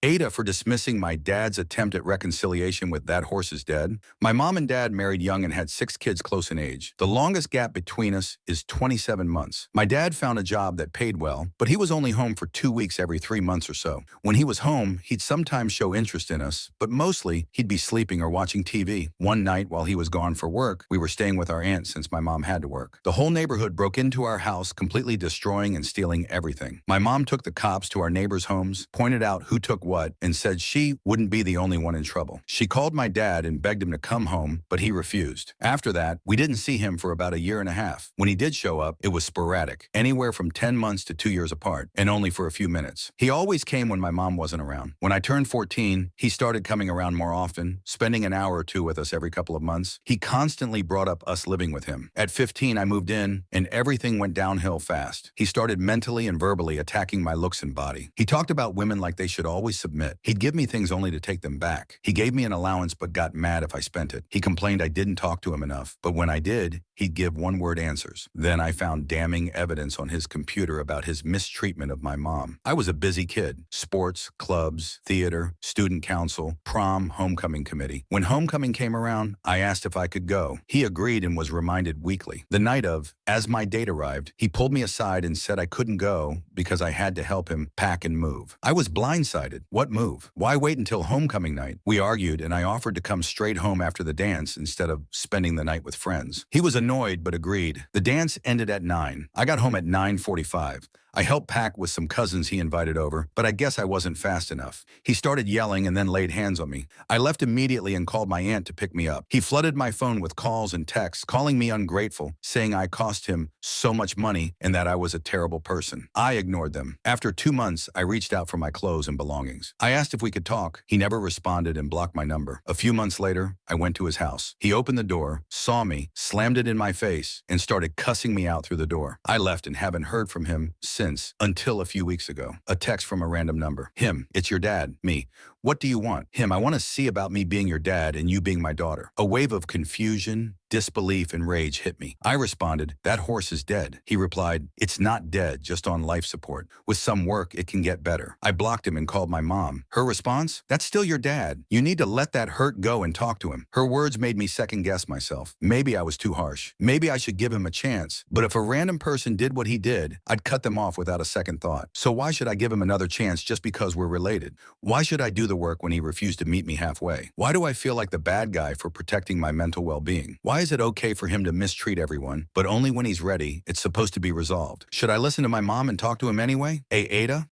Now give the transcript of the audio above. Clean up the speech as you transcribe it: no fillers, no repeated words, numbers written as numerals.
AITA for dismissing my dad's attempt at reconciliation with That Horse Is Dead. My mom and dad married young and had 6 kids close in age. The longest gap between us is 27 months. My dad found a job that paid well, but he was only home for 2 weeks every 3 months or so. When he was home, he'd sometimes show interest in us, but mostly he'd be sleeping or watching TV. One night while he was gone for work, we were staying with our aunt since my mom had to work. The whole neighborhood broke into our house, completely destroying and stealing everything. My mom took the cops to our neighbors' homes, pointed out who took what, and said she wouldn't be the only one in trouble. She called my dad and begged him to come home, but he refused. After that, we didn't see him for about a year and a half. When he did show up, it was sporadic, anywhere from 10 months to 2 years apart, and only for a few minutes. He always came when my mom wasn't around. When I turned 14, he started coming around more often, spending an hour or two with us every couple of months. He constantly brought up us living with him. At 15, I moved in, and everything went downhill fast. He started mentally and verbally attacking my looks and body. He talked about women like they should always submit. He'd give me things only to take them back. He gave me an allowance but got mad if I spent it. He complained I didn't talk to him enough, but when I did, he'd give one-word answers. Then I found damning evidence on his computer about his mistreatment of my mom. I was a busy kid. Sports, clubs, theater, student council, prom, homecoming committee. When homecoming came around, I asked if I could go. He agreed and was reminded weekly. The night of, as my date arrived, he pulled me aside and said I couldn't go because I had to help him pack and move. I was blindsided. What move? Why wait until homecoming night? We argued and I offered to come straight home after the dance instead of spending the night with friends. He was annoyed but agreed. The dance ended at 9. I got home at 9:45. I helped pack with some cousins he invited over, but I guess I wasn't fast enough. He started yelling and then laid hands on me. I left immediately and called my aunt to pick me up. He flooded my phone with calls and texts, calling me ungrateful, saying I cost him so much money and that I was a terrible person. I ignored them. After 2 months, I reached out for my clothes and belongings. I asked if we could talk. He never responded and blocked my number. A few months later, I went to his house. He opened the door, saw me, slammed it in my face, and started cussing me out through the door. I left and haven't heard from him since, until a few weeks ago. A text from a random number. Him, it's your dad. Me, what do you want? Him, I want to see about me being your dad and you being my daughter. A wave of confusion, disbelief, and rage hit me. I responded, that horse is dead. He replied, it's not dead, just on life support. With some work, it can get better. I blocked him and called my mom. Her response, that's still your dad. You need to let that hurt go and talk to him. Her words made me second guess myself. Maybe I was too harsh. Maybe I should give him a chance. But if a random person did what he did, I'd cut them off without a second thought. So why should I give him another chance just because we're related? Why should I do the work when he refused to meet me halfway? Why do I feel like the bad guy for protecting my mental well-being? Why is it okay for him to mistreat everyone, but only when he's ready, it's supposed to be resolved? Should I listen to my mom and talk to him anyway? AITA?